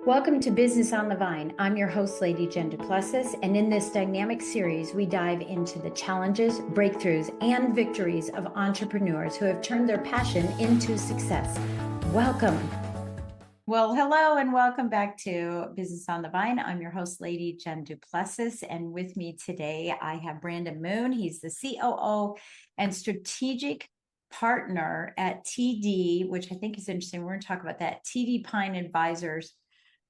Welcome to Business on the Vine. I'm your host, Lady Jen Du Plessis, and in this dynamic series, we dive into the challenges, breakthroughs, and victories of entrepreneurs who have turned their passion into success. Welcome. Well, hello and welcome back to Business on the Vine. I'm your host, Lady Jen Du Plessis, and with me today, I have Brandon Moon. He's the COO and Strategic Partner at TD, which I think is interesting. We're going to talk about that. TD Pine Advisors,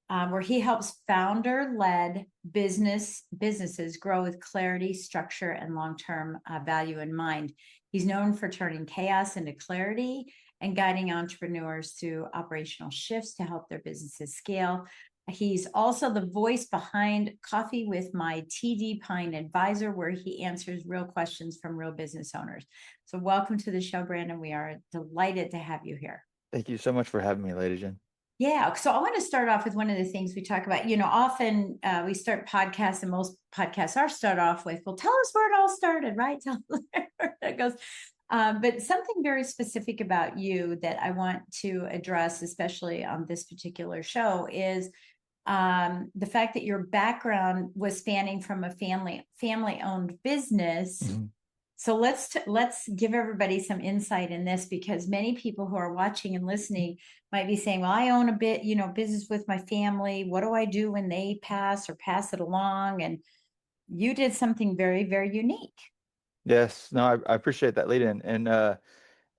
where he helps founder-led businesses grow with clarity, structure, and long-term value in mind. He's known for turning chaos into clarity and guiding entrepreneurs through operational shifts to help their businesses scale. He's also the voice behind Coffee with My TD Pine Advisor, where he answers real questions from real business owners. So welcome to the show, Brandon. We are delighted to have you here. Thank you so much for having me, Lady Jen. Yeah. So I want to start off with one of the things we talk about. Often we start podcasts, and most podcasts are start off with, well, tell us where it all started, right? Tell us where it goes. But something very specific about you that I want to address, especially on this particular show, is the fact that your background was spanning from a family-owned business. Mm-hmm. So let's give everybody some insight in this, because many people who are watching and listening might be saying, well, I own a business with my family. What do I do when they pass or pass it along? And you did something very, very unique. Yes, no, I appreciate that lead in.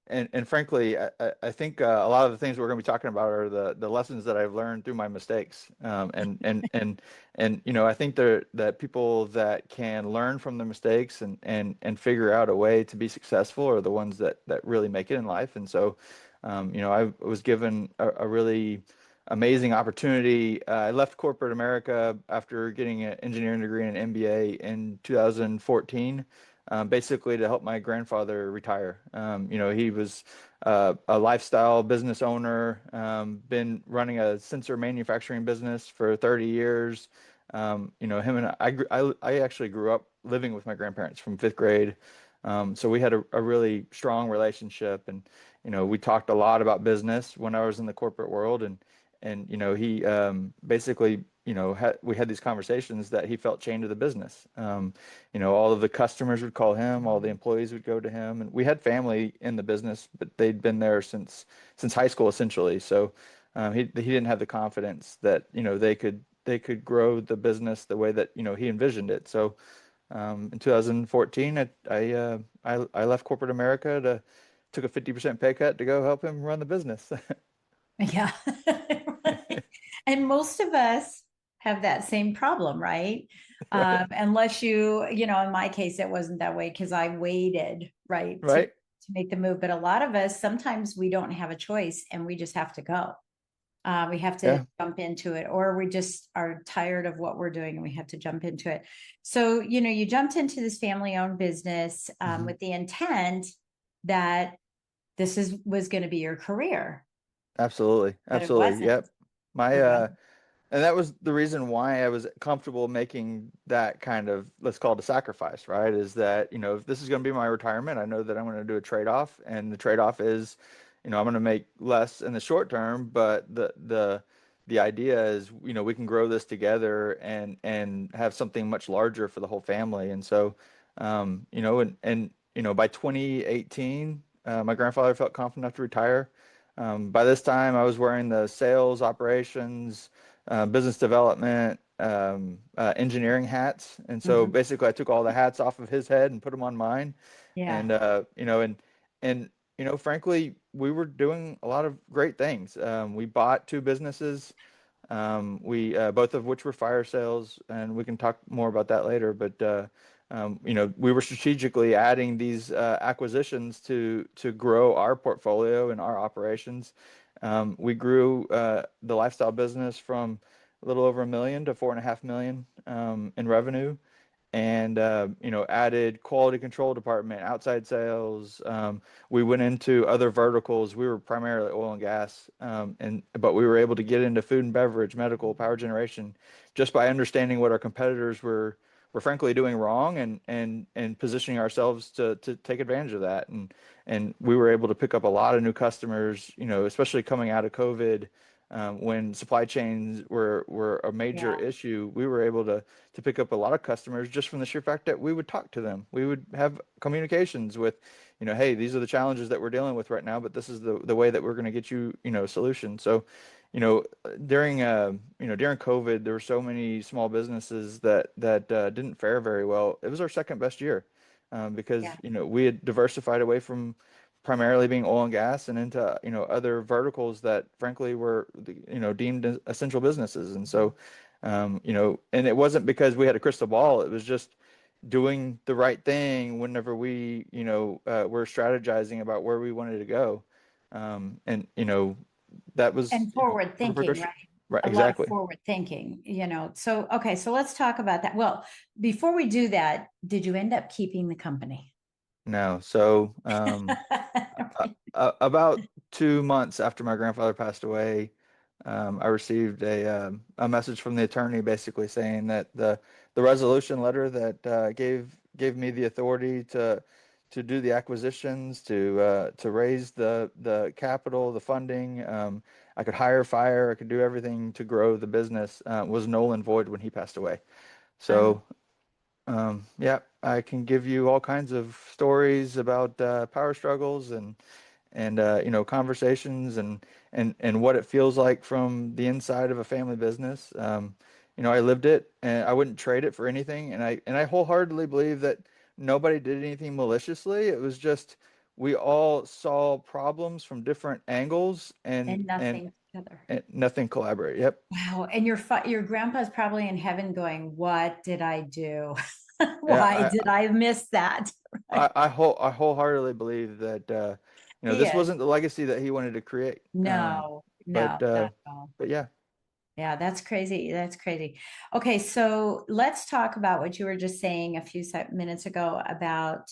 And frankly, I think a lot of the things we're going to be talking about are the lessons that I've learned through my mistakes. And I think that people that can learn from their mistakes and figure out a way to be successful are the ones that really make it in life. And so, I was given a really amazing opportunity. I left corporate America after getting an engineering degree and an MBA in 2014. Basically to help my grandfather retire. He was a lifestyle business owner, been running a sensor manufacturing business for 30 years. Him and I actually grew up living with my grandparents from fifth grade. So we had a really strong relationship, and we talked a lot about business when I was in the corporate world, and he basically we had these conversations that he felt chained to the business. All of the customers would call him, all the employees would go to him, and we had family in the business, but they'd been there since high school essentially. So he didn't have the confidence that they could grow the business the way that he envisioned it. So in 2014, I left corporate America took a 50% pay cut to go help him run the business. Yeah. Right. And most of us have that same problem, right? Right. Unless in my case, it wasn't that way because I waited, right, to Right. make the move. But a lot of us, sometimes we don't have a choice and we just have to go. We have to Yeah. jump into it, or we just are tired of what we're doing and we have to jump into it. So, you jumped into this family-owned business Mhm. with the intent that was going to be your career, Absolutely. but it Absolutely. wasn't. Yep. My It wasn't. And that was the reason why I was comfortable making that kind of, let's call it a sacrifice, right? Is that, if this is going to be my retirement, I know that I'm going to do a trade-off, and the trade-off is, I'm going to make less in the short term, but the idea is, we can grow this together and have something much larger for the whole family. And so, by 2018, my grandfather felt confident enough to retire. By this time, I was wearing the sales, operations, business development, engineering hats. And so Mhm. basically I took all the hats off of his head and put them on mine. Yeah. And, and, frankly, we were doing a lot of great things. We bought two businesses, we both of which were fire sales, and we can talk more about that later. But we were strategically adding these acquisitions to grow our portfolio and our operations. We grew the lifestyle business from a little over 1 million to 4.5 million in revenue, and added quality control department, outside sales. We went into other verticals. We were primarily oil and gas, but we were able to get into food and beverage, medical, power generation, just by understanding what our competitors were frankly doing wrong, and positioning ourselves to take advantage of that. And we were able to pick up a lot of new customers, especially coming out of COVID. when supply chains were a major Yeah. issue, we were able to pick up a lot of customers just from the sheer fact that we would talk to them. We would have communications with, hey, these are the challenges that we're dealing with right now, but this is the way that we're going to get you, a solution. So, during during COVID, there were so many small businesses that didn't fare very well. It was our second best year, because Yeah. we had diversified away from primarily being oil and gas and into other verticals that frankly were deemed as essential businesses. And so and it wasn't because we had a crystal ball. It was just doing the right thing whenever we were strategizing about where we wanted to go. And that was And forward part of our thinking, direction. right? Right, A lot of exactly. forward thinking, So, okay, so let's talk about that. Well, before we do that, did you end up keeping the company? No, so about 2 months after my grandfather passed away, I received a message from the attorney basically saying that the resolution letter that gave me the authority to do the acquisitions, to raise the capital, the funding, I could hire, fire, I could do everything to grow the business, was null and void when he passed away. Um, So yeah, I can give you all kinds of stories about power struggles and conversations and what it feels like from the inside of a family business. I lived it and I wouldn't trade it for anything. And I wholeheartedly believe that nobody did anything maliciously. It was just we all saw problems from different angles and and and, nothing together. and nothing collaborate. Yep. Wow. And your grandpa's probably in heaven going, "What did I do? Why Yeah, did I miss that?" Right? I wholeheartedly believe that He this is. wasn't the legacy that he wanted to create. No, But no, not at all. yeah. Yeah, that's crazy. That's crazy. Okay, so let's talk about what you were just saying a few minutes ago about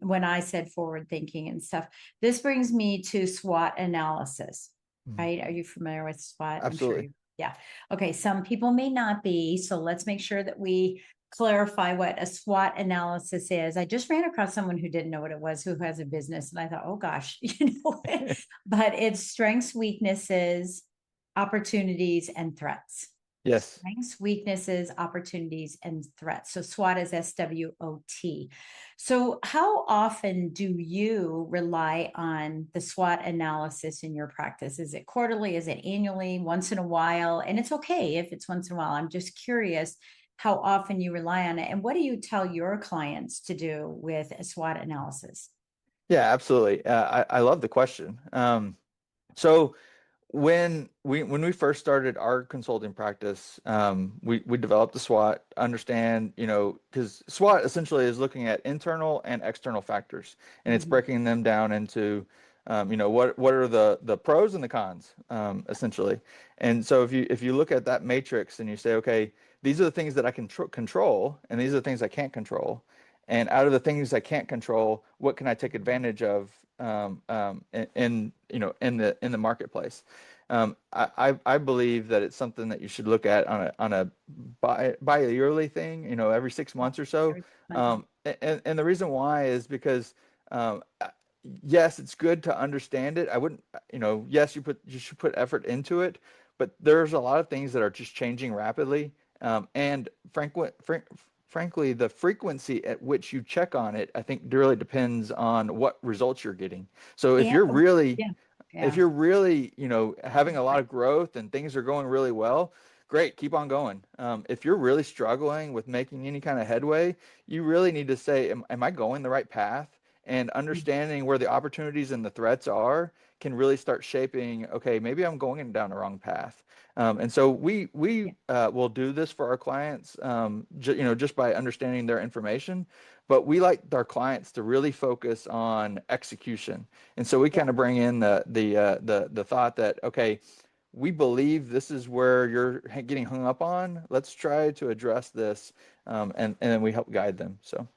when I said forward thinking and stuff. This brings me to SWOT analysis, Mhm. right? Are you familiar with SWOT? I'm sure Absolutely. you, yeah. Okay, some people may not be. So let's make sure that we clarify what a SWOT analysis is. I just ran across someone who didn't know what it was, who has a business, and I thought, oh gosh, but it's strengths, weaknesses, opportunities, and threats. Yes. Strengths, weaknesses, opportunities, and threats. So SWOT is SWOT. So, how often do you rely on the SWOT analysis in your practice? Is it quarterly? Is it annually? Once in a while? And it's okay if it's once in a while. I'm just curious how often you rely on it. And what do you tell your clients to do with a SWOT analysis? Yeah, absolutely. I love the question. So when we first started our consulting practice, we developed the SWOT, understand, because SWOT essentially is looking at internal and external factors, and it's Mhm. breaking them down into, what are the pros and the cons, essentially. And so if you look at that matrix and you say, okay, these are the things that I can control, and these are the things I can't control. And out of the things I can't control, what can I take advantage of in the marketplace? I believe that it's something that you should look at on a bi-yearly thing, every 6 months or so. And the reason why is because yes, it's good to understand it. I wouldn't, yes, you should put effort into it, but there's a lot of things that are just changing rapidly. And frankly, the frequency at which you check on it, I think really depends on what results you're getting. So if And you're really yeah, if yeah, you're really, having a lot of growth and things are going really well, great, keep on going. If you're really struggling with making any kind of headway, you really need to say, am I going the right path? And understanding where the opportunities and the threats are can really start shaping, okay, maybe I'm going down the wrong path. And so we yeah, will do this for our clients, just by understanding their information. But we like our clients to really focus on execution. And so we yeah. kind of bring in the thought that, okay, we believe this is where you're getting hung up on. Let's try to address this, and then we help guide them. So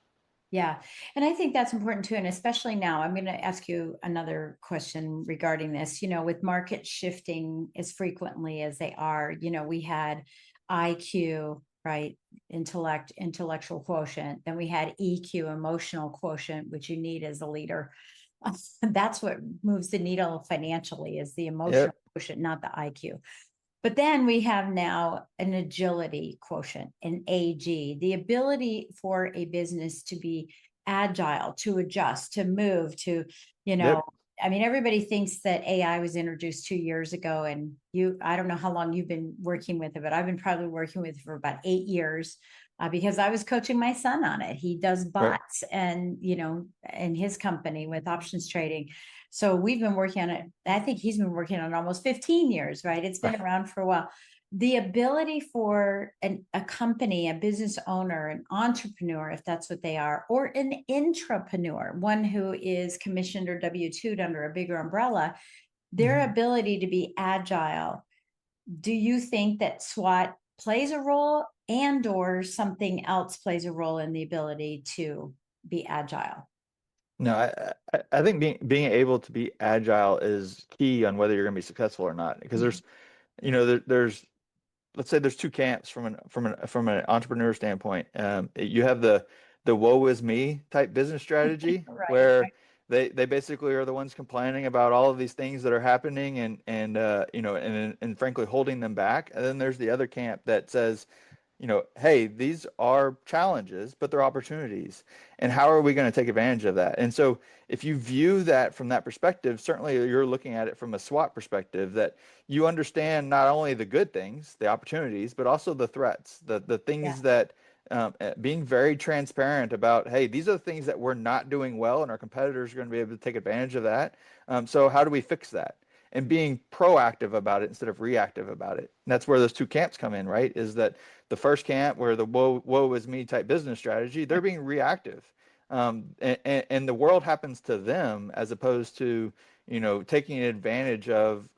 Yeah. And I think that's important too. And especially now, I'm going to ask you another question regarding this. With markets shifting as frequently as they are, we had IQ, right? Intellectual quotient. Then we had EQ, emotional quotient, which you need as a leader. That's what moves the needle financially is the emotional yep, quotient, not the IQ. But then we have now an agility quotient, an AG, the ability for a business to be agile, to adjust, to move, to, you know, Yep. I mean, everybody thinks that AI was introduced 2 years ago, and I don't know how long you've been working with it, but I've been probably working with it for about 8 years. Because I was coaching my son on it. He does Right. bots and, in his company with options trading. So we've been working on it. I think he's been working on it almost 15 years, right? It's been around for a while. The ability for a company, a business owner, an entrepreneur, if that's what they are, or an intrapreneur, one who is commissioned or W-2'd under a bigger umbrella, their ability to be agile. Do you think that SWOT plays a role, and or something else plays a role in the ability to be agile? No, I think being able to be agile is key on whether you're going to be successful or not. Because Mhm. there's let's say there's two camps from an entrepreneur standpoint. You have the woe is me type business strategy Right. where they basically are the ones complaining about all of these things that are happening and frankly holding them back. And then there's the other camp that says, hey, these are challenges, but they're opportunities. And how are we going to take advantage of that? And so if you view that from that perspective, certainly you're looking at it from a SWOT perspective, that you understand not only the good things, the opportunities, but also the threats, the Yeah. things that being very transparent about, hey, these are the things that we're not doing well, and our competitors are going to be able to take advantage of that. So how do we fix that? And being proactive about it instead of reactive about it. And that's where those two camps come in, right? Is that the first camp, where the woe is me type business strategy, they're being reactive. And the world happens to them as opposed to, taking advantage of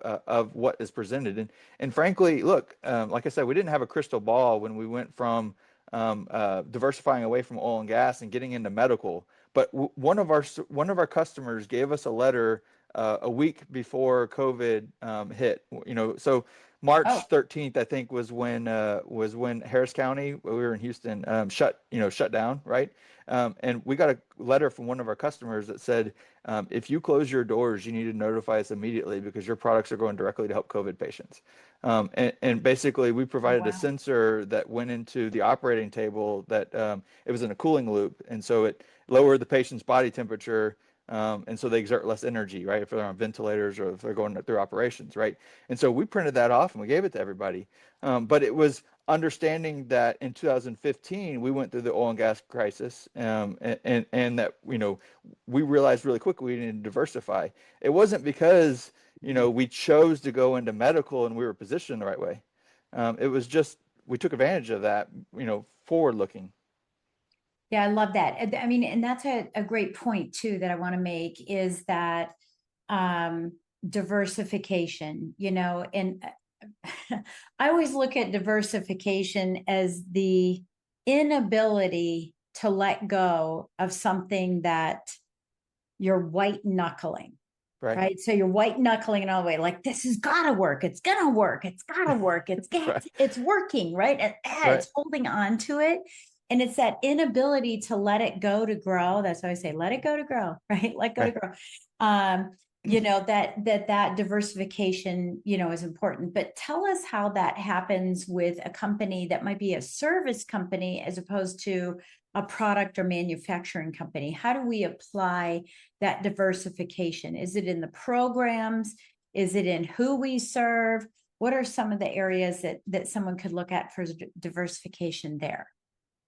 what is presented. And frankly, look, like I said, we didn't have a crystal ball when we went from diversifying away from oil and gas and getting into medical. But one of our customers gave us a letter a week before COVID hit. So Oh, March 13th, I think, was when Harris County, we were in Houston, shut down, right? And we got a letter from one of our customers that said, if you close your doors, you need to notify us immediately because your products are going directly to help COVID patients. And basically, we provided a wow. sensor that went into the operating table that it was in a cooling loop, and so it lowered the patient's body temperature. And so they exert less energy, right? If they're on ventilators or if they're going through operations, right? And so we printed that off and we gave it to everybody. But it was understanding that in 2015 we went through the oil and gas crisis, and that we realized really quickly we needed to diversify. It wasn't because we chose to go into medical and we were positioned the right way. It was just we took advantage of that, forward looking. Yeah, I love that. I mean, and that's a great point too that I want to make is that um, diversification, and I always look at diversification as the inability to let go of something that you're white knuckling. Right. Right. So you're white knuckling it all the way, like this has gotta work. It's gonna work. It's gotta work. Right. It's working, right? And Right. it's holding on to it. And it's that inability to let it go to grow. That's why I say let it go to grow, right? Let go to Right. grow. That diversification, is important. But tell us how that happens with a company that might be a service company as opposed to a product or manufacturing company. How do we apply that diversification? Is it in the programs? Is it in who we serve? What are some of the areas that someone could look at for diversification there?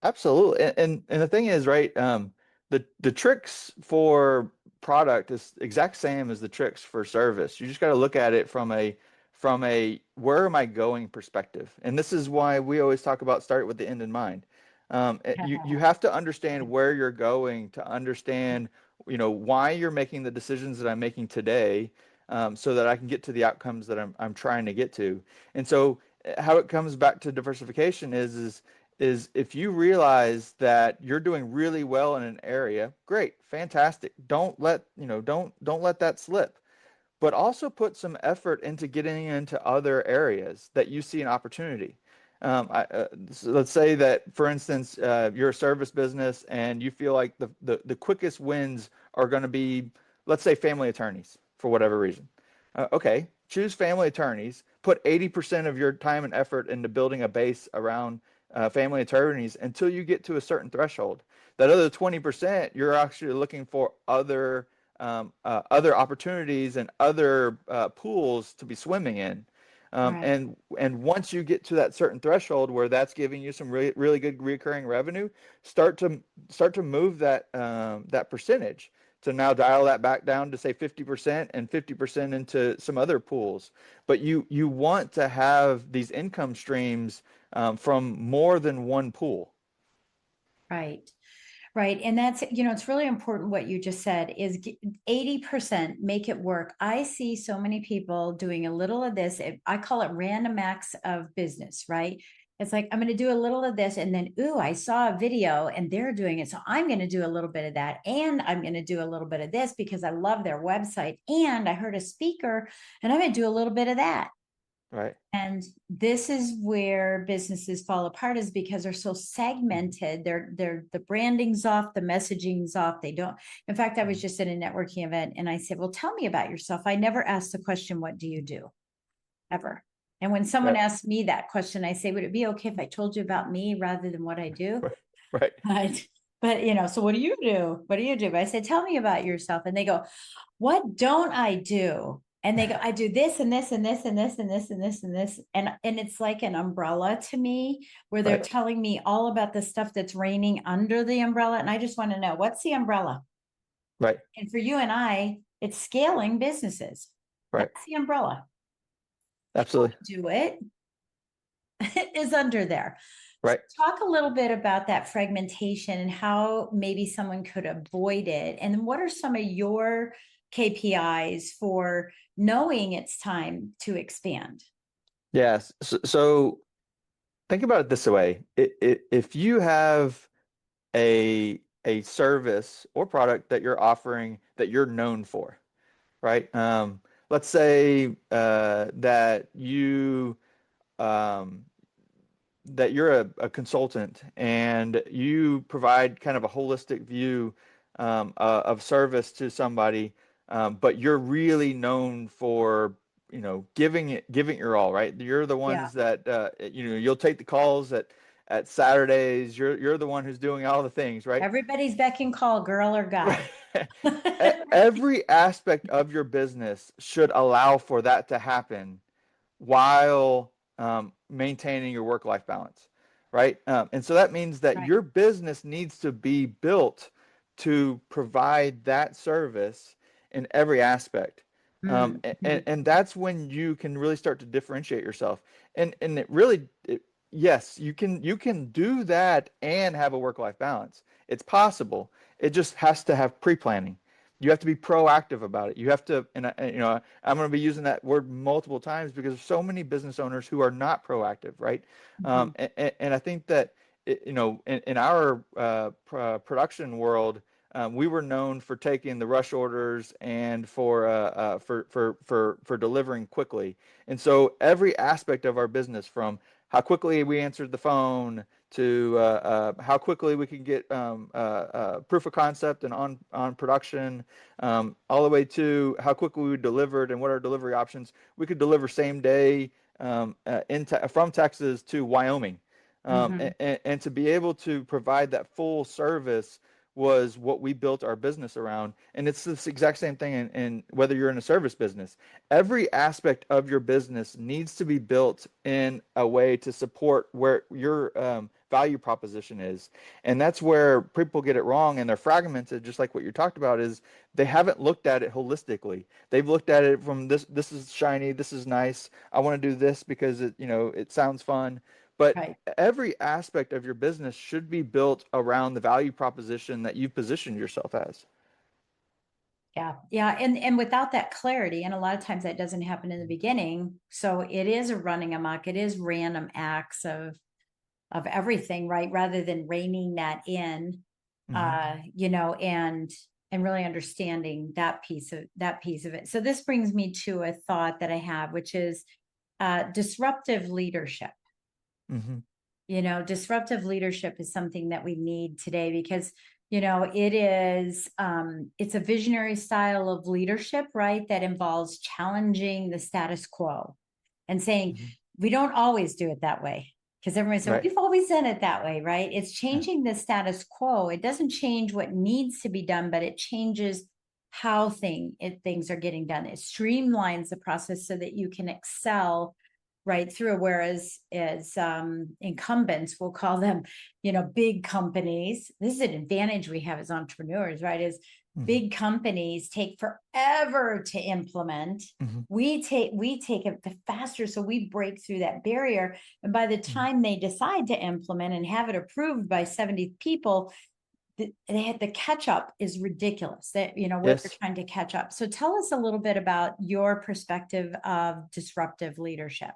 Absolutely. And the thing is, right, the tricks for product is exact same as the tricks for service. You just got to look at it from a where am I going perspective. And this is why we always talk about start with the end in mind. You have to understand where you're going to understand, why you're making the decisions that I'm making today, so that I can get to the outcomes that I'm trying to get to. And so how it comes back to diversification is if you realize that you're doing really well in an area, great, fantastic. Don't let that slip. But also put some effort into getting into other areas that you see an opportunity. So let's say that, for instance, you're a service business and you feel like the quickest wins are going to be, let's say, family attorneys for whatever reason. Okay, choose family attorneys, put 80% of your time and effort into building a base around family attorneys until you get to a certain threshold. That other 20%, you're actually looking for other opportunities and other pools to be swimming in. Right. And once you get to that certain threshold where that's giving you some really good recurring revenue, start to move that percentage to now dial that back down to say 50% and 50% into some other pools. But you want to have these income streams from more than one pool. Right. Right. And that's, it's really important what you just said is 80% make it work. I see so many people doing a little of this. I call it random acts of business, right? It's like, I'm going to do a little of this. And then, ooh, I saw a video and they're doing it. So I'm going to do a little bit of that. And I'm going to do a little bit of this because I love their website. And I heard a speaker and I'm going to do a little bit of that. Right. And this is where businesses fall apart, is because they're so segmented. The branding's off, the messaging's off. They don't. In fact, I was just at a networking event and I said, well, tell me about yourself. I never asked the question, what do you do? Ever. And when someone Right. asks me that question, I say, would it be okay if I told you about me rather than what I do? Right. But so what do you do? What do you do? But I say, tell me about yourself. And they go, what don't I do? And they go, I do this and this and this and this and this and this and this. And it's like an umbrella to me, where they're Right. telling me all about the stuff that's raining under the umbrella. And I just want to know, what's the umbrella? Right. And for you and I, it's scaling businesses. Right. That's the umbrella. Absolutely. Do it is under there. Right. Talk a little bit about that fragmentation and how maybe someone could avoid it. And what are some of your KPIs for knowing it's time to expand? Yes. So think about it this way. If you have a service or product that you're offering that you're known for, right? Let's say um, that you're a consultant and you provide kind of a holistic view of service to somebody, but you're really known for, giving your all, right? You're the Yeah. ones that you'll take the calls at Saturdays. You're the one who's doing all the things, right? Everybody's beck and call, girl or guy. Every aspect of your business should allow for that to happen while maintaining your work-life balance, right? And so that means that Right. your business needs to be built to provide that service in every aspect. Mm-hmm. And that's when you can really start to differentiate yourself. And yes, you can do that and have a work-life balance. It's possible. It just has to have pre-planning. You have to be proactive about it. You have to, I'm going to be using that word multiple times because there's so many business owners who are not proactive, right? Mm-hmm. And I think that, in our production world, we were known for taking the rush orders and for delivering quickly. And so every aspect of our business, from how quickly we answered the phone to how quickly we can get proof of concept and on production, all the way to how quickly we delivered and what our delivery options. We could deliver same day from Texas to Wyoming, Mm-hmm. and to be able to provide that full service was what we built our business around. And it's this exact same thing in whether you're in a service business. Every aspect of your business needs to be built in a way to support where your value proposition is. And that's where people get it wrong and they're fragmented, just like what you talked about, is they haven't looked at it holistically. They've looked at it from this is shiny, this is nice, I want to do this because it sounds fun. But Right. every aspect of your business should be built around the value proposition that you've positioned yourself as. Yeah. Yeah. And without that clarity, and a lot of times that doesn't happen in the beginning. So it is a running amok. It is random acts of everything, right? Rather than reining that in, Hmm. and really understanding that piece of it. So this brings me to a thought that I have, which is disruptive leadership. Hmm. Disruptive leadership is something that we need today, because It is, it's a visionary style of leadership, right? That involves challenging the status quo and saying, Mhm. we don't always do it that way. Because everyone said, Right. we've always done it that way, right? It's Yeah. changing the status quo. It doesn't change what needs to be done, but it changes how things are getting done. It streamlines the process so that you can excel right through. Whereas as incumbents, we'll call them, big companies. This is an advantage we have as entrepreneurs, right? Is Mhm. big companies take forever to implement. Mhm. We take it faster, so we break through that barrier. And by the Mhm. time they decide to implement and have it approved by 70 people, the catch up is ridiculous. That what they're Yes. trying to catch up. So tell us a little bit about your perspective of disruptive leadership.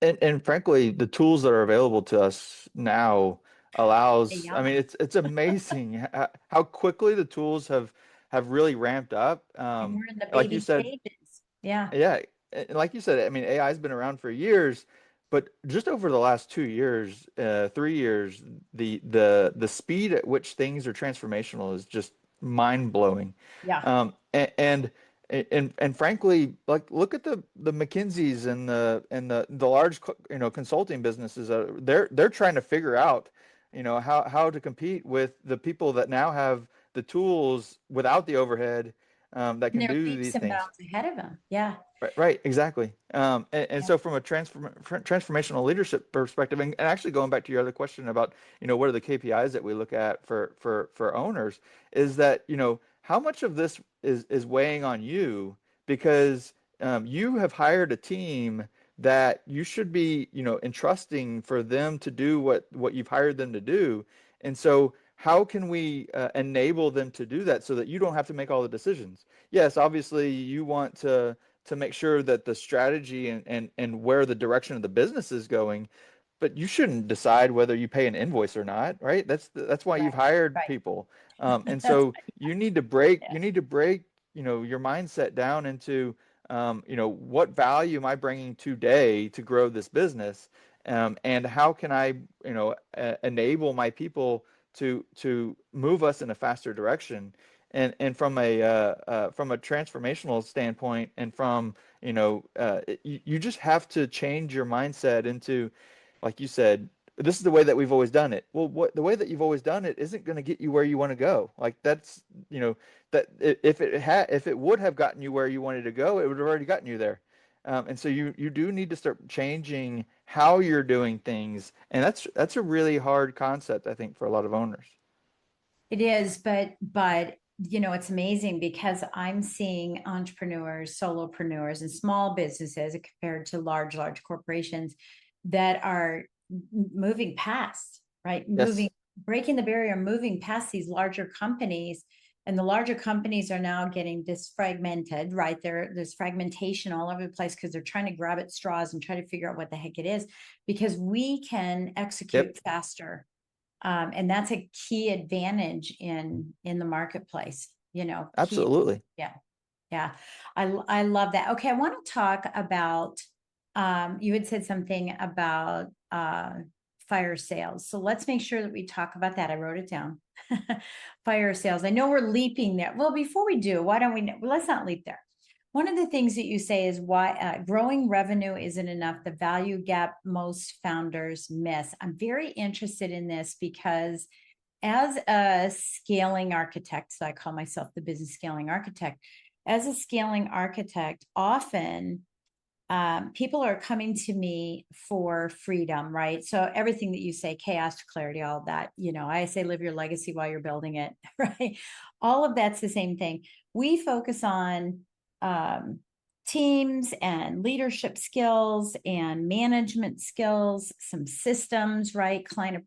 And frankly, the tools that are available to us now allows, I mean, AI. it's amazing how quickly the tools have really ramped up. And we're in the Like you baby said, stages. Yeah. yeah, and like you said, I mean, AI has been around for years, but just over the last 2 years, 3 years, the speed at which things are transformational is just mind blowing. Yeah. And frankly, like look at the McKinseys and the large consulting businesses. They're trying to figure out how to compete with the people that now have the tools without the overhead that And can they're do leaps these and things. bounds ahead of them. Yeah. Right, right, exactly. And Yeah. so from a transformational leadership perspective, and actually going back to your other question about, what are the KPIs that we look at for owners, is that, how much of this is weighing on you because you have hired a team that you should be, entrusting for them to do what you've hired them to do. And so how can we enable them to do that so that you don't have to make all the decisions? Yes, obviously you want to make sure that the strategy and where the direction of the business is going, but you shouldn't decide whether you pay an invoice or not, right? That's why you've Right. hired Right. people. And That's so you need to break yeah. you need to break, your mindset down into what value am I bringing today to grow this business? And how can I, enable my people to move us in a faster direction? And from a transformational standpoint, and from you just have to change your mindset into, like you said, this is the way that we've always done it. Well, the way that you've always done it isn't going to get you where you want to go. Like that's, if it would have gotten you where you wanted to go, it would have already gotten you there. And so you do need to start changing how you're doing things, and that's a really hard concept, I think, for a lot of owners. It is, but it's amazing because I'm seeing entrepreneurs, solopreneurs, and small businesses compared to large corporations that are moving past, right? Yes. Breaking the barrier, moving past these larger companies. And the larger companies are now getting disfragmented, right? There's fragmentation all over the place because they're trying to grab at straws and try to figure out what the heck it is, because we can execute Yep. faster, and that's a key advantage in the marketplace. Key. Absolutely. Yeah, yeah. I love that. Okay, I want to talk about. You had said something about fire sales, so let's make sure that we talk about that. I wrote it down. Fire sales. I know we're leaping there. Well, before we do, why don't we? Let's not leap there. One of the things that you say is why growing revenue isn't enough, the value gap most founders miss. I'm very interested in this because as a scaling architect, so I call myself the business scaling architect, as a scaling architect, often people are coming to me for freedom, right? So everything that you say, chaos to clarity, all of that, I say live your legacy while you're building it, right? All of that's the same thing. We focus on um, teams and leadership skills and management skills, some systems, right? Client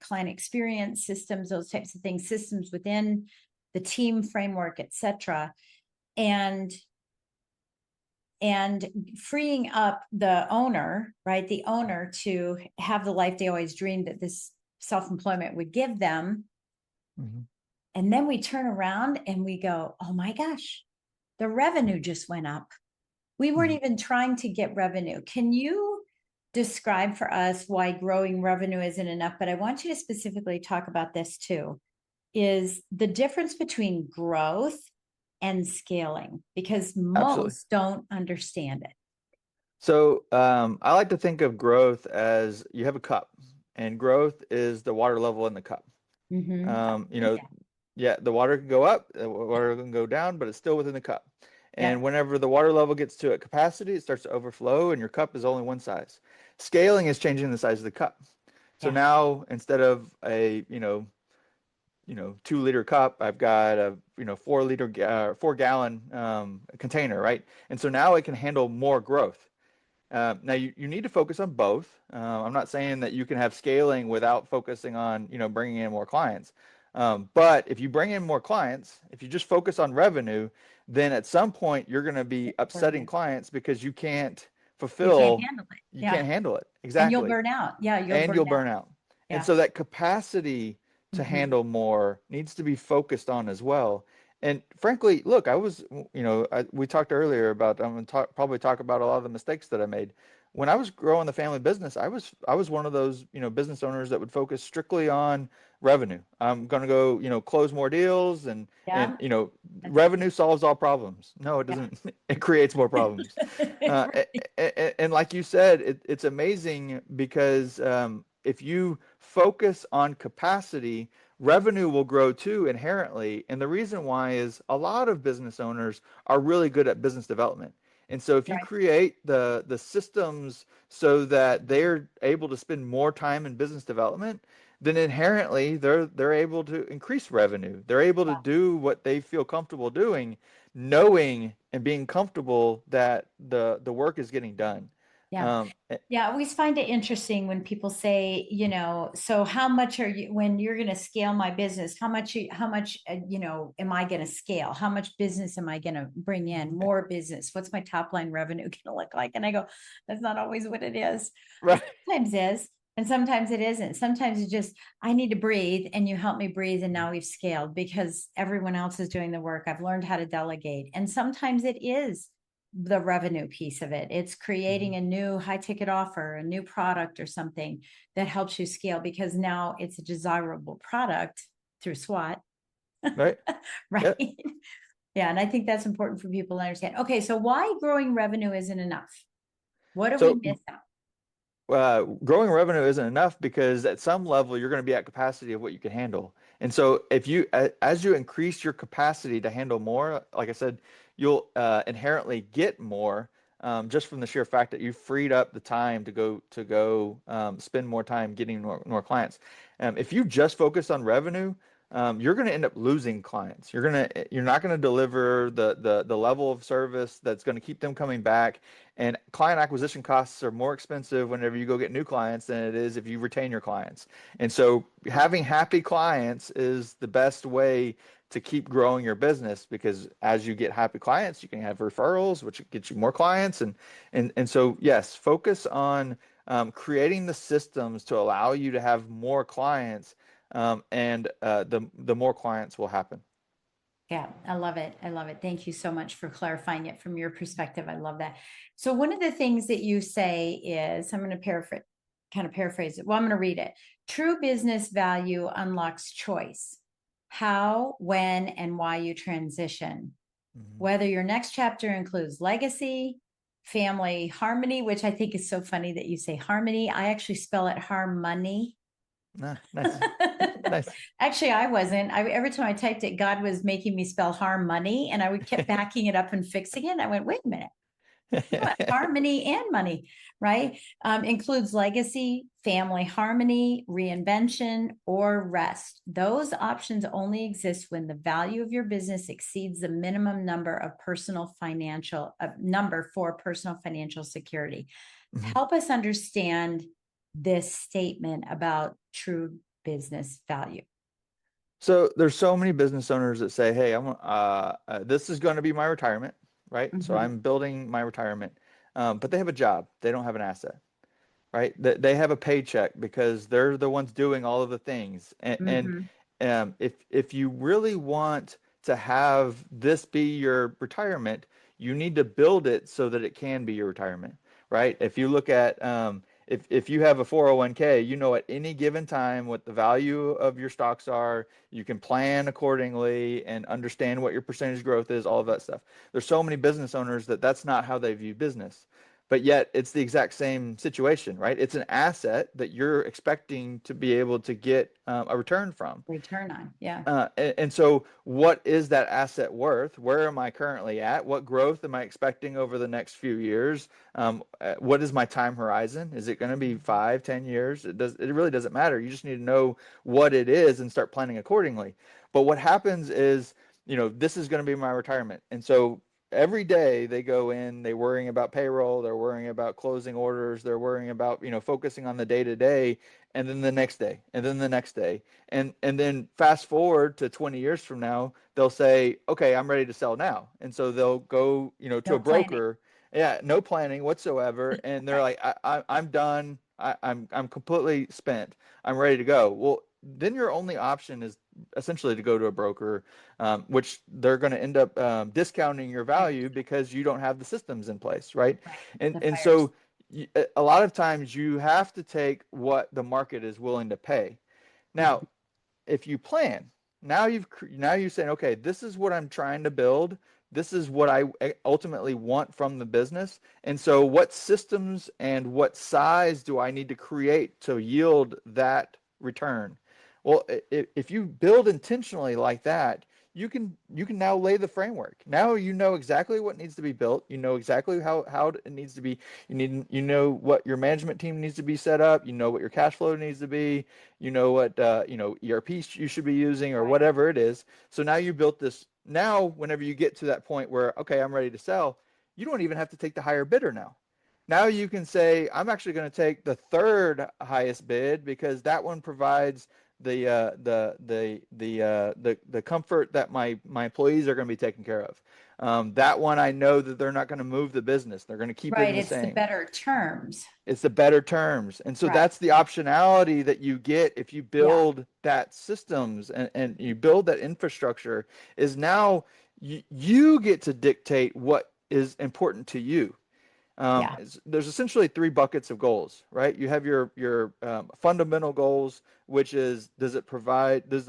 experience systems, those types of things, systems within the team framework, etc. And freeing up the owner, right? The owner to have the life they always dreamed that this self-employment would give them. Mhm. And then we turn around and we go, oh my gosh, the revenue just went up. We weren't Mhm. even trying to get revenue. Can you describe for us why growing revenue isn't enough? But I want you to specifically talk about this too. is the difference between growth and scaling, because Absolutely. most don't understand it. So I like to think of growth as you have a cup, and growth is the water level in the cup. Mm-hmm. You know, yeah, the water can go up, the water can go down, but it's still within the cup. Yeah. And whenever the water level gets to a capacity, it starts to overflow, and your cup is only one size. Scaling is changing the size of the cup. So Yeah. now instead of a 2 liter cup, I've got a 4 liter 4 gallon container, right? And so now it can handle more growth. Now you need to focus on both. I'm not saying that you can have scaling without focusing on, bringing in more clients. But if you bring in more clients, if you just focus on revenue, then at some point you're going to be upsetting Burden. clients because You can't fulfill, handle it. you Yeah. can't handle it. And you'll Exactly. burn out. Yeah, you'll And you'll burn out. burn out. And Yeah. so that capacity to Mm-hmm. handle more needs to be focused on as well. And frankly, look, we talked earlier about, I'm going to probably talk about a lot of the mistakes that I made. When I was growing the family business, I was one of those, business owners that would focus strictly on revenue. I'm going to go, close more deals and Yeah. That's revenue solves all problems. No, it yeah. doesn't. It creates more problems. Uh, Right. and like you said, it's amazing because if you focus on capacity, revenue will grow too inherently. And the reason why is a lot of business owners are really good at business development. And so if you Right. create the systems so that they're able to spend more time in business development, then inherently they're able to increase revenue. They're able to Yeah. do what they feel comfortable doing, knowing and being comfortable that the work is getting done. Yeah. Um, Yeah, I always find it interesting when people say, so how much are you, when you're going to scale my business, how much, am I going to scale? How much business am I going to bring in? More business. What's my top line revenue going to look like? And I go, that's not always what it is. right. Sometimes is, and sometimes it isn't. Sometimes it's just, I need to breathe and you help me breathe. And now we've scaled because everyone else is doing the work. I've learned how to delegate. And sometimes it is the revenue piece of it. It's creating Mhm. a new high ticket offer, a new product or something that helps you scale because now it's a desirable product through SWOT, Right. right? Yep. Yeah. And I think that's important for people to understand. Okay. So why growing revenue isn't enough? What do we So miss out? growing revenue isn't enough because at some level you're going to be at capacity of what you can handle. And so if as you increase your capacity to handle more, like I said, you'll inherently get more just from the sheer fact that you freed up the time to go spend more time getting more clients. If you just focus on revenue, you're going to end up losing clients. You're not going to deliver the level of service that's going to keep them coming back. And client acquisition costs are more expensive whenever you go get new clients than it is if you retain your clients. And so having happy clients is the best way to keep growing your business because as you get happy clients, you can have referrals, which gets you more clients. And so, yes, focus on creating the systems to allow you to have more clients, and the more clients will happen. Yeah, I love it. I love it. Thank you so much for clarifying it from your perspective. I love that. So one of the things that you say is, I'm going to paraphrase it. Well, I'm going to read it. True business value unlocks choice. How, when, and why you transition. Mhm. Whether your next chapter includes legacy, family, harmony, which I think is so funny that you say harmony. I actually spell it harmony. Ah, nice, nice. Actually, I wasn't. Every time I typed it, God was making me spell harm money, and I would kept backing it up and fixing it. I went, wait a minute, what? Harmony and money, right? Includes legacy, family harmony, reinvention, or rest. Those options only exist when the value of your business exceeds the minimum number for personal financial security. Mhm. Help us understand this statement about true business value. So there's so many business owners that say, "Hey, this is going to be my retirement, right? So Mm-hmm. I'm building my retirement." But they have a job. They don't have an asset, right? They have a paycheck because they're the ones doing all of the things. Mm-hmm. If you really want to have this be your retirement, you need to build it so that it can be your retirement, right? If you look at if you have a 401k, you know at any given time what the value of your stocks are. You can plan accordingly and understand what your percentage growth is, all of that stuff. There's so many business owners that that's not how they view business. But yet it's the exact same situation, right? It's an asset that you're expecting to be able to get a return from. Return on. Yeah. And so, what is that asset worth? Where am I currently at? What growth am I expecting over the next few years? What is my time horizon? Is it going to be 5, 10 years? It really doesn't matter. You just need to know what it is and start planning accordingly. But what happens is, this is going to be my retirement. And so every day they go in, they're worrying about payroll, they're worrying about closing orders, they're worrying about, focusing on the day to day, and then the next day, and then the next day. And then fast forward to 20 years from now, they'll say, okay, I'm ready to sell now. And so they'll go, to No a planning. broker. Yeah, no planning whatsoever. And they're Right. like, I'm done. I'm completely spent. I'm ready to go. Well, then your only option is essentially to go to a broker, which they're going to end up discounting your Right. value because you don't have the systems in place, right? Right. And The and fires. so a lot of times you have to take what the market is willing to pay. Now, Mhm. if you plan, now you're saying, okay, this is what I'm trying to build. This is what I ultimately want from the business. And so what systems and what size do I need to create to yield that return? Well, if you build intentionally like that, you can now lay the framework. Now you know exactly what needs to be built. You know exactly how it needs to be. You know what your management team needs to be set up. You know what your cash flow needs to be. You know what ERP you should be using or Right. whatever it is. So now you built this. Now, whenever you get to that point where, okay, I'm ready to sell, you don't even have to take the higher bidder now. Now you can say, I'm actually going to take the third highest bid because that one provides the comfort that my employees are going to be taken care of. That one I know that they're not going to move the business. They're going to keep it Right. in the It's the same. better terms. It's the better terms. And so Right. that's the optionality that you get if you Yeah. build that systems and you build that infrastructure is now you get to dictate what is important to you. Yeah. There's essentially three buckets of goals, right? You have your fundamental goals, which is does the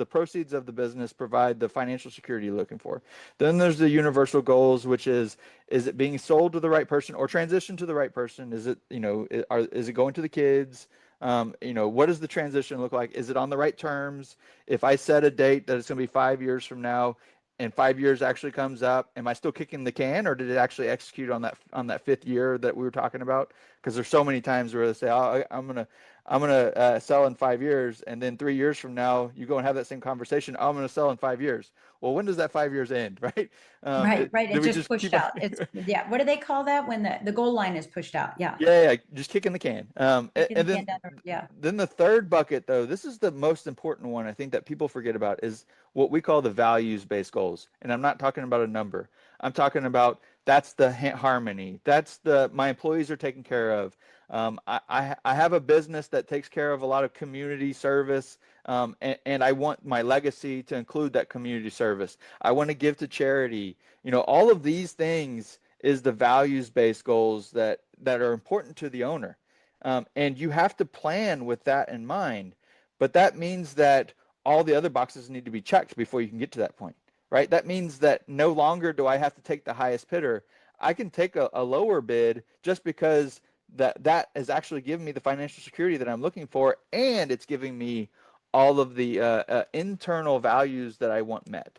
proceeds of the business provide the financial security you're looking for? Then there's the universal goals, which is it being sold to the right person or transition to the right person? Is it, is it going to the kids? What does the transition look like? Is it on the right terms? If I set a date that it's going to be 5 years from now, and 5 years actually comes up, am I still kicking the can, or did it actually execute on that fifth year that we were talking about? Because there's so many times where they say, "Oh, I'm gonna sell in 5 years," and then 3 years from now, you go and have that same conversation. Oh, I'm gonna sell in 5 years. Well, when does that 5 years end, right? Right. Right. Do It we just just pushed keep on? out. It's yeah. What do they call that when the goal line is pushed out? Yeah. Yeah, just kicking the can. Kicking the And can then down. Yeah. then the third bucket, though, this is the most important one I think that people forget about is what we call the values-based goals. And I'm not talking about a number. I'm talking about that's the harmony. That's the my employees are taken care of. I have a business that takes care of a lot of community service, and I want my legacy to include that community service. I want to give to charity. All of these things is the values-based goals that are important to the owner. And you have to plan with that in mind. But that means that all the other boxes need to be checked before you can get to that point, right? That means that no longer do I have to take the highest bidder. I can take a lower bid just because that is actually giving me the financial security that I'm looking for, and it's giving me all of the internal values that I want met.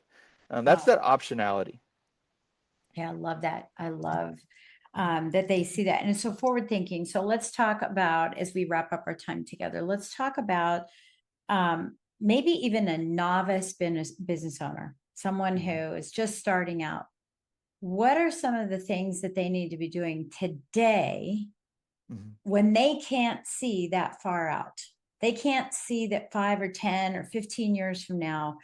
That's Oh, that optionality. yeah. I love that. I love that they see that. And it's so forward thinking. So let's talk about, as we wrap up our time together, let's talk about maybe even a novice business owner, someone who Mhm. is just starting out. What are some of the things that they need to be doing today Mhm. when they can't see that far out? They can't see that 5 or 10 or 15 years from now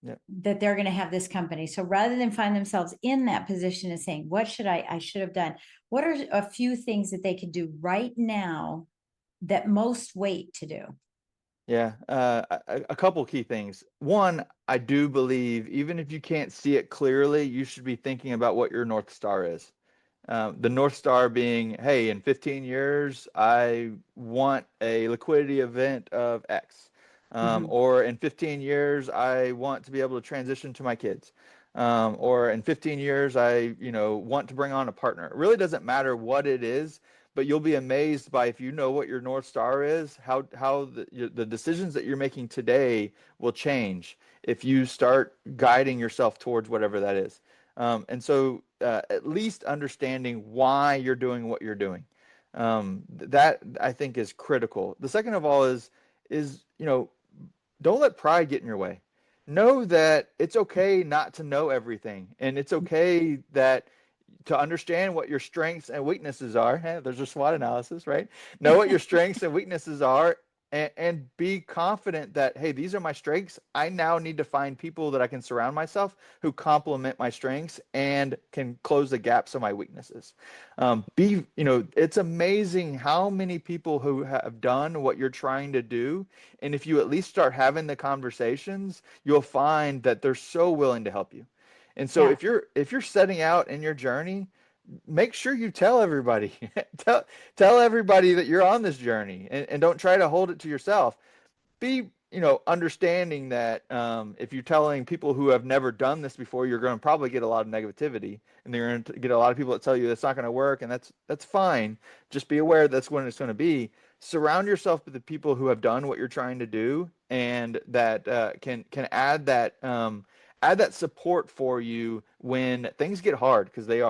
Yep. that they're going to have this company. So rather than find themselves in that position of saying, what should I should have done? What are a few things that they could do right now that most wait to do? Yeah, a couple key things. One, I do believe even if you can't see it clearly, you should be thinking about what your North Star is. The North Star being, hey, in 15 years, I want a liquidity event of X. Hmm. Or in 15 years, I want to be able to transition to my kids. Or in 15 years, I, want to bring on a partner. It really doesn't matter what it is, but you'll be amazed by, if you know what your North Star is, how the decisions that you're making today will change if you start guiding yourself towards whatever that is. And so at least understanding why you're doing what you're doing. That I think is critical. The second of all is don't let pride get in your way. Know that it's okay not to know everything, and it's okay that to understand what your strengths and weaknesses are. There's a SWOT analysis, right? Know what your strengths and weaknesses are, and be confident that, hey, these are my strengths. I now need to find people that I can surround myself who complement my strengths and can close the gaps of my weaknesses. It's amazing how many people who have done what you're trying to do, and if you at least start having the conversations, you'll find that they're so willing to help you. And so Yeah. if you're setting out in your journey, make sure you tell everybody. Tell everybody that you're on this journey, and don't try to hold it to yourself. Be, understanding that if you're telling people who have never done this before, you're going to probably get a lot of negativity, and you're going to get a lot of people that tell you it's not going to work, and that's fine. Just be aware that's when it's going to be. Surround yourself with the people who have done what you're trying to do, and that can add that support for you when things get hard, because they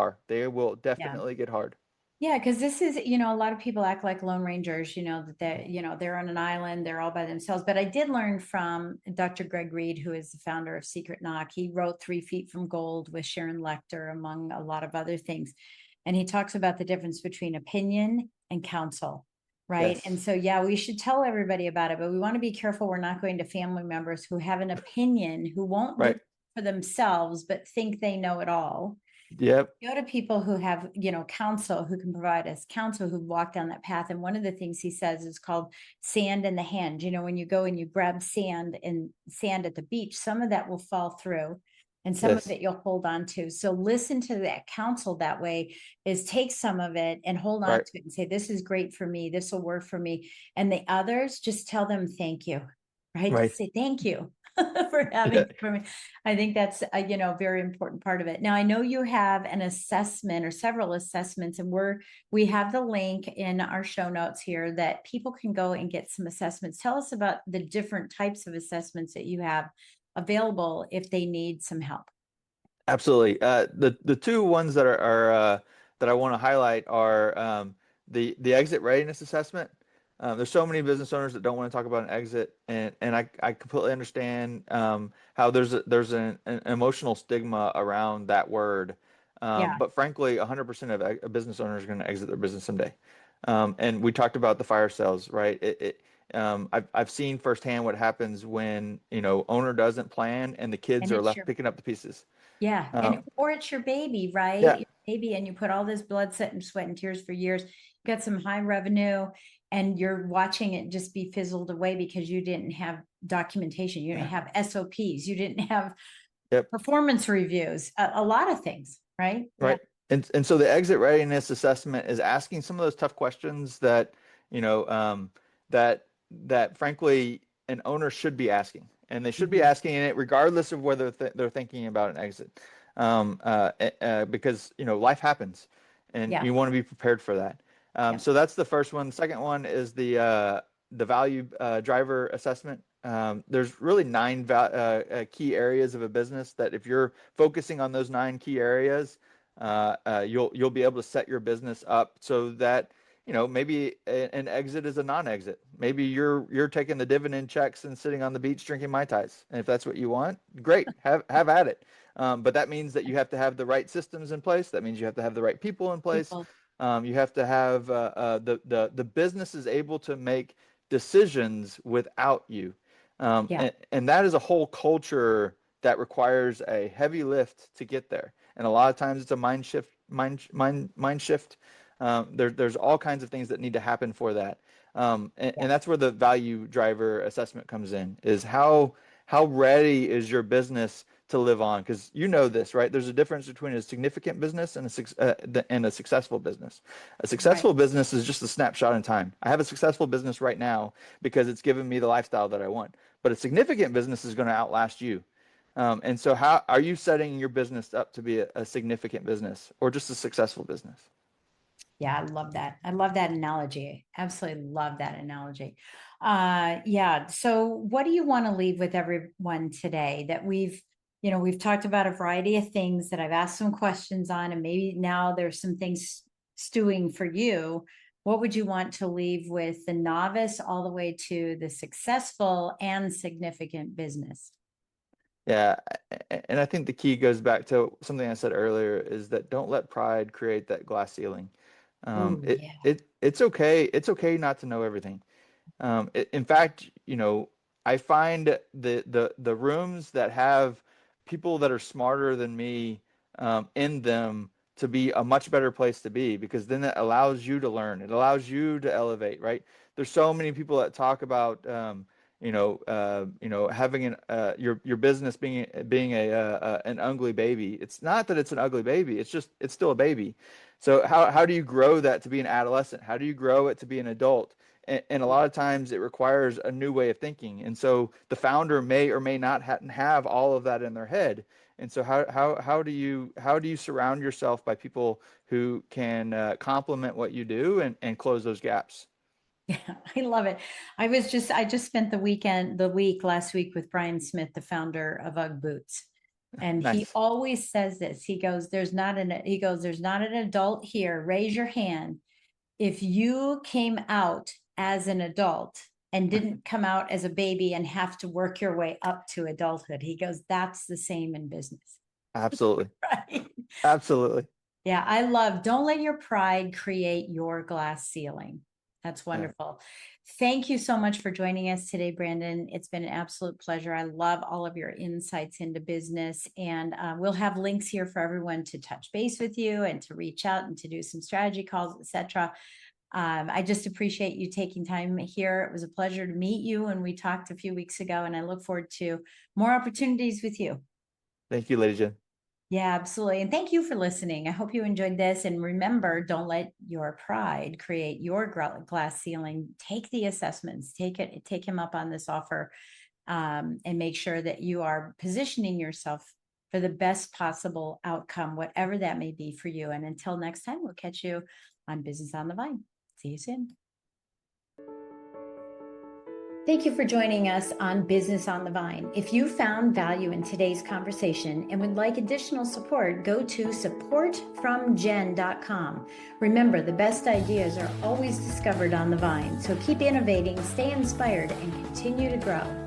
will Yeah. definitely get hard. Yeah, because this is, a lot of people act like Lone Rangers, that they're on an island, they're all by themselves. But I did learn from Dr. Greg Reed, who is the founder of Secret Knock. He wrote 3 Feet from Gold with Sharon Lechter, among a lot of other things. And he talks about the difference between opinion and counsel, right? And Yes. so, yeah, we should tell everybody about it, but we want to be careful. We're not going to family members who have an opinion, who won't do Right. it for themselves, but think they know it all. Yep. Go to people who have, counsel, who can provide us counsel, who've walked down that path. And one of the things he says is called sand in the hand. When you go and you grab sand at the beach, some of that will fall through and some of Yes. it you'll hold on to. So listen to that counsel that way, is take some of it and hold on Right. to it and say, this is great for me. This will work for me. And the others, just tell them thank you, right? Right. Just say thank you for having it for me. I think that's a very important part of it. Now I know you have an assessment or several assessments, and we have the link in our show notes here that people can go and get some assessments. Tell us about the different types of assessments that you have available if they need some help. Absolutely. The two ones that I want to highlight are the exit readiness assessment. There's so many business owners that don't want to talk about an exit, and I completely understand how there's an emotional stigma around that word. Yeah. But frankly, 100% of a business owner is going to exit their business someday. And we talked about the fire sales, right? I've seen firsthand what happens when owner doesn't plan and the kids And are it's left your picking up the pieces. Yeah. And Um, or it's your baby, right? yeah, Your baby, and you put all this blood, sweat, and tears for years, you got some high revenue, and you're watching it just be fizzled away because you didn't have documentation, you didn't yeah, have SOPs, you didn't have yep, performance reviews, a lot of things, right? Yeah. right. And so the exit readiness assessment is asking some of those tough questions that you know that frankly an owner should be asking, and they should be Mhm. asking it regardless of whether they're thinking about an exit, because life happens, and Yeah. you want to be prepared for that. Yeah. So that's the first one. The second one is the value driver assessment. There's really 9 key areas of a business that if you're focusing on those 9 key areas, you'll be able to set your business up so that maybe an exit is a non-exit. Maybe you're taking the dividend checks and sitting on the beach drinking Mai Tais, and if that's what you want, great, have at it. But that means that you have to have the right systems in place. That means you have to have the right people in place. People. You have to have the business is able to make decisions without you, Yeah. and that is a whole culture that requires a heavy lift to get there. And a lot of times it's a mind shift, mind shift. There's all kinds of things that need to happen for that, Yeah. and that's where the value driver assessment comes in. Is how ready is your business to live on, because you know this, right? There's a difference between a significant business and a successful business. A Right. successful business is just a snapshot in time. I have a successful business right now because it's given me the lifestyle that I want. But a significant business is going to outlast you. And so how are you setting your business up to be a significant business or just a successful business? Yeah, I love that. I love that analogy. Absolutely love that analogy. Yeah. So what do you want to leave with everyone today that we've talked about a variety of things that I've asked some questions on, and maybe now there's some things stewing for you. What would you want to leave with the novice all the way to the successful and significant business? Yeah, and I think the key goes back to something I said earlier, is that don't let pride create that glass ceiling. Oh, yeah. It's okay. It's okay not to know everything. In fact, I find the rooms that have people that are smarter than me in them to be a much better place to be, because then it allows you to learn. It allows you to elevate, right? There's so many people that talk about having your business being an ugly baby. It's not that it's an ugly baby. It's just it's still a baby. So how do you grow that to be an adolescent? How do you grow it to be an adult? And a lot of times it requires a new way of thinking. And so the founder may or may not have all of that in their head. And so how do you surround yourself by people who can complement what you do and close those gaps? Yeah, I love it. I just spent the week last week with Brian Smith, the founder of UGG Boots. And he Nice. always says this. There's not an adult here. Raise your hand if you came out as an adult and didn't come out as a baby and have to work your way up to adulthood. He goes, that's the same in business. Absolutely. Right. Absolutely. Yeah, don't let your pride create your glass ceiling. That's Yeah. wonderful. Thank you so much for joining us today, Brandon. It's been an absolute pleasure. I love all of your insights into business, and we'll have links here for everyone to touch base with you and to reach out and to do some strategy calls, etc. I just appreciate you taking time here. It was a pleasure to meet you, and we talked a few weeks ago, and I look forward to more opportunities with you. Thank you, Lady Jen. Yeah, absolutely. And thank you for listening. I hope you enjoyed this. And remember, don't let your pride create your glass ceiling. Take the assessments, take him up on this offer, and make sure that you are positioning yourself for the best possible outcome, whatever that may be for you. And until next time, we'll catch you on Business on the Vine. See you soon. Thank you for joining us on Business on the Vine. If you found value in today's conversation and would like additional support, go to supportfromjen.com. Remember, the best ideas are always discovered on the vine. So keep innovating, stay inspired, and continue to grow.